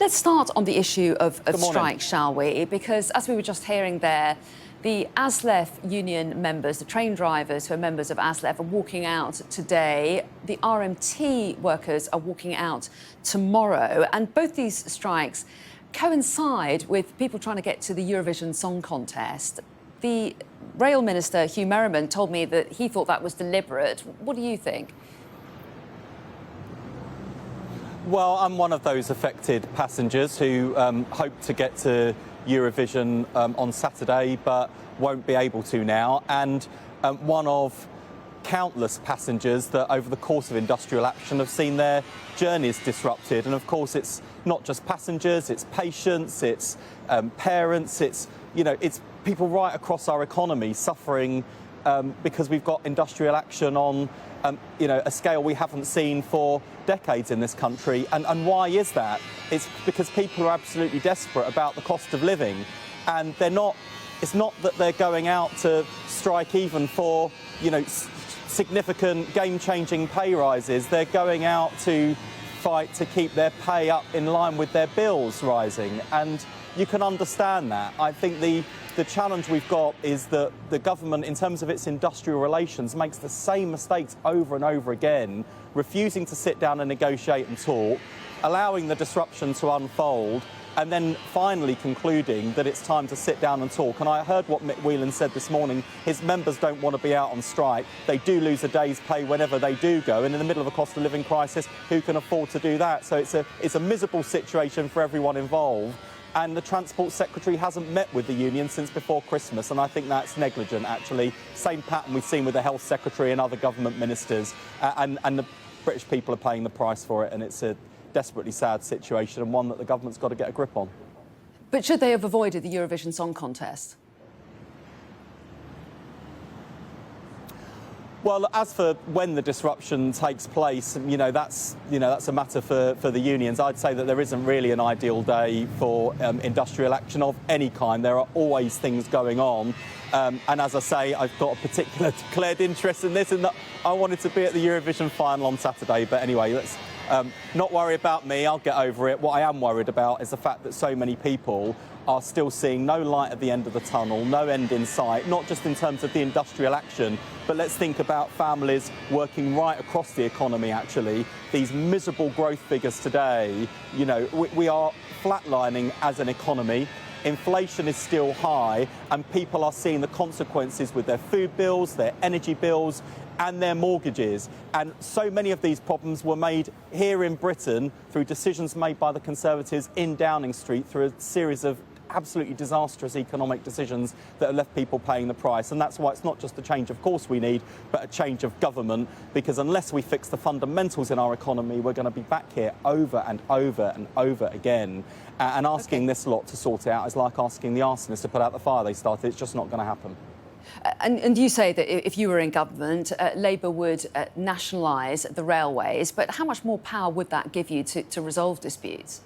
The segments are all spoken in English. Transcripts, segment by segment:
Let's start on the issue of strikes, shall we? Because as we were just hearing there, the Aslef union members, the train drivers who are members of Aslef, are walking out today. The RMT workers are walking out tomorrow. And both these strikes coincide with people trying to get to the Eurovision Song Contest. The Rail Minister, Hugh Merriman, told me that he thought that was deliberate. What do you think? Well, I'm one of those affected passengers who hope to get to Eurovision on Saturday, but won't be able to now. And one of countless passengers that over the course of industrial action have seen their journeys disrupted. And of course, it's not just passengers, it's patients, it's parents, it's people right across our economy suffering because we've got industrial action on a scale we haven't seen for decades in this country. And why is that? It's because people are absolutely desperate about the cost of living, and it's not that they're going out to strike even for significant game-changing pay rises. They're going out to fight to keep their pay up in line with their bills rising, and you can understand that. I think the challenge we've got is that the government, in terms of its industrial relations, makes the same mistakes over and over again, refusing to sit down and negotiate and talk, allowing the disruption to unfold, and then finally concluding that it's time to sit down and talk. And I heard what Mick Whelan said this morning. His members don't want to be out on strike. They do lose a day's pay whenever they do go. And in the middle of a cost of living crisis, who can afford to do that? So it's a miserable situation for everyone involved. And the Transport Secretary hasn't met with the union since before Christmas, and I think that's negligent, actually. Same pattern we've seen with the Health Secretary and other government ministers, and the British people are paying the price for it, and it's a desperately sad situation and one that the government's got to get a grip on. But should they have avoided the Eurovision Song Contest? Well, as for when the disruption takes place, that's a matter for the unions. I'd say that there isn't really an ideal day for industrial action of any kind. There are always things going on. And as I say, I've got a particular declared interest in this, and that I wanted to be at the Eurovision final on Saturday. But anyway, let's not worry about me. I'll get over it. What I am worried about is the fact that so many people are still seeing no light at the end of the tunnel, no end in sight, not just in terms of the industrial action, but let's think about families working right across the economy, actually. These miserable growth figures today, we are flatlining as an economy. Inflation is still high, and people are seeing the consequences with their food bills, their energy bills, and their mortgages. And so many of these problems were made here in Britain through decisions made by the Conservatives in Downing Street, through a series of absolutely disastrous economic decisions that have left people paying the price. And that's why it's not just a change of course we need, but a change of government, because unless we fix the fundamentals in our economy, we're going to be back here over and over and over again. And asking this lot to sort it out is like asking the arsonists to put out the fire they started. It's just not going to happen. And you say that if you were in government, Labour would nationalise the railways, but how much more power would that give you to resolve disputes?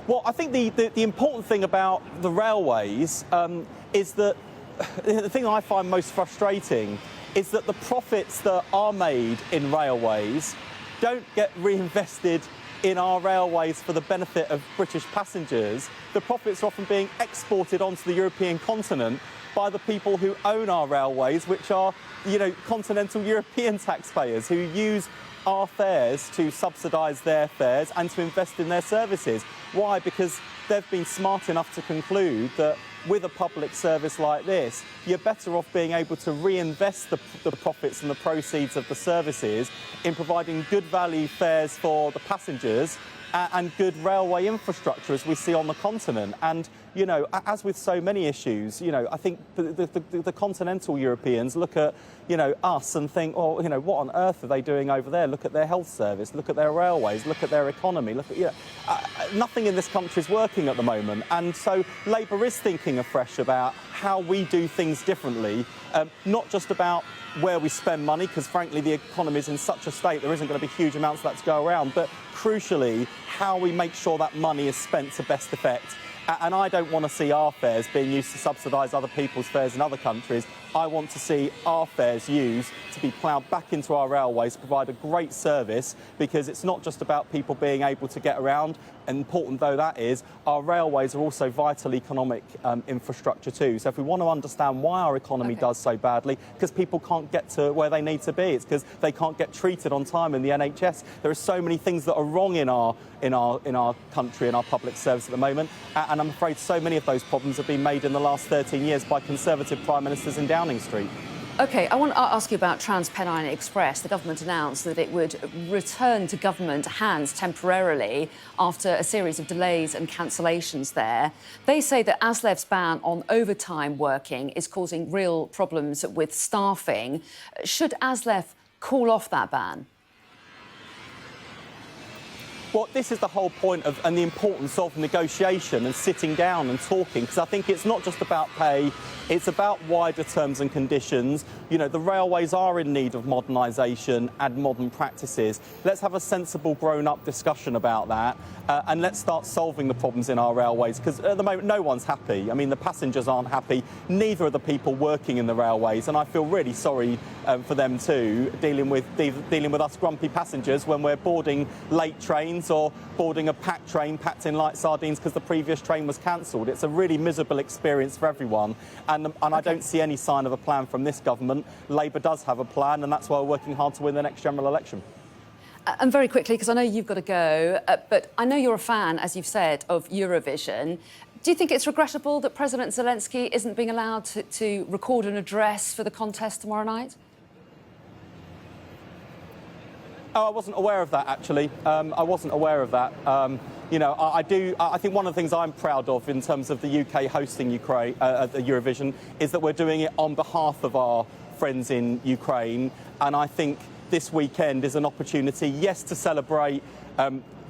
Well, I think the important thing about the railways is that the thing I find most frustrating is that the profits that are made in railways don't get reinvested in our railways for the benefit of British passengers. The profits are often being exported onto the European continent by the people who own our railways, which are, continental European taxpayers who use our fares to subsidise their fares and to invest in their services. Why? Because they've been smart enough to conclude that with a public service like this, you're better off being able to reinvest the profits and the proceeds of the services in providing good value fares for the passengers and good railway infrastructure, as we see on the continent. And, as with so many issues, I think the continental Europeans look at, us and think, oh, what on earth are they doing over there? Look at their health service, look at their railways, look at their economy, look at, nothing in this country is working at the moment. And so Labour is thinking afresh about how we do things differently, not just about where we spend money, because frankly the economy is in such a state there isn't going to be huge amounts of that to go around, but crucially how we make sure that money is spent to best effect. And I don't want to see our fares being used to subsidise other people's fares in other countries. I want to see our fares used to be ploughed back into our railways, provide a great service, because it's not just about people being able to get around, important though that is, our railways are also vital economic infrastructure too. So if we want to understand why our economy does so badly, because people can't get to where they need to be, it's because they can't get treated on time in the NHS. There are so many things that are wrong in our country, in our public service at the moment, and I'm afraid so many of those problems have been made in the last 13 years by Conservative Prime Ministers in Downing Street. OK, I want to ask you about Trans-Pennine Express. The government announced that it would return to government hands temporarily after a series of delays and cancellations there. They say that Aslef's ban on overtime working is causing real problems with staffing. Should Aslef call off that ban? Well, this is the whole point of, and the importance of negotiation and sitting down and talking, because I think it's not just about pay, it's about wider terms and conditions. You know, the railways are in need of modernisation and modern practices. Let's have a sensible, grown-up discussion about that, and let's start solving the problems in our railways, because at the moment no one's happy. I mean, the passengers aren't happy, neither are the people working in the railways, and I feel really sorry for them too, dealing with us grumpy passengers when we're boarding late trains or boarding a packed train packed in like sardines because the previous train was cancelled. It's a really miserable experience for everyone, and I don't see any sign of a plan from this government. Labour does have a plan, and that's why we're working hard to win the next general election. And very quickly, because I know you've got to go, but I know you're a fan, as you've said, of Eurovision. Do you think it's regrettable that President Zelensky isn't being allowed to record an address for the contest tomorrow night? Oh, I wasn't aware of that, actually. I wasn't aware of that. You know, I think one of the things I'm proud of in terms of the UK hosting the Eurovision is that we're doing it on behalf of our friends in Ukraine. And I think this weekend is an opportunity, yes, to celebrate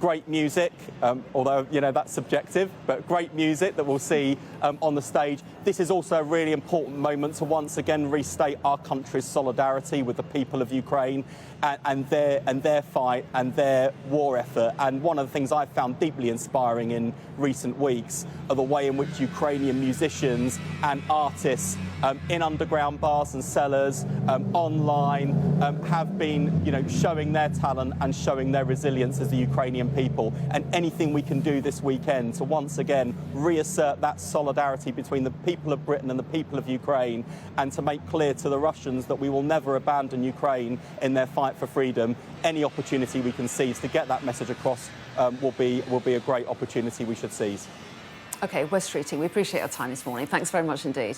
great music, although, you know, that's subjective, but great music that we'll see on the stage. This is also a really important moment to once again restate our country's solidarity with the people of Ukraine and their fight and their war effort. And one of the things I've found deeply inspiring in recent weeks are the way in which Ukrainian musicians and artists in underground bars and cellars, online, have been, you know, showing their talent and showing their resilience as the Ukrainian people. And anything we can do this weekend to once again reassert that solidarity between the people of Britain and the people of Ukraine, and to make clear to the Russians that we will never abandon Ukraine in their fight for freedom. Any opportunity we can seize to get that message across will be a great opportunity we should seize. OK, Wes Streeting, we appreciate your time this morning. Thanks very much indeed.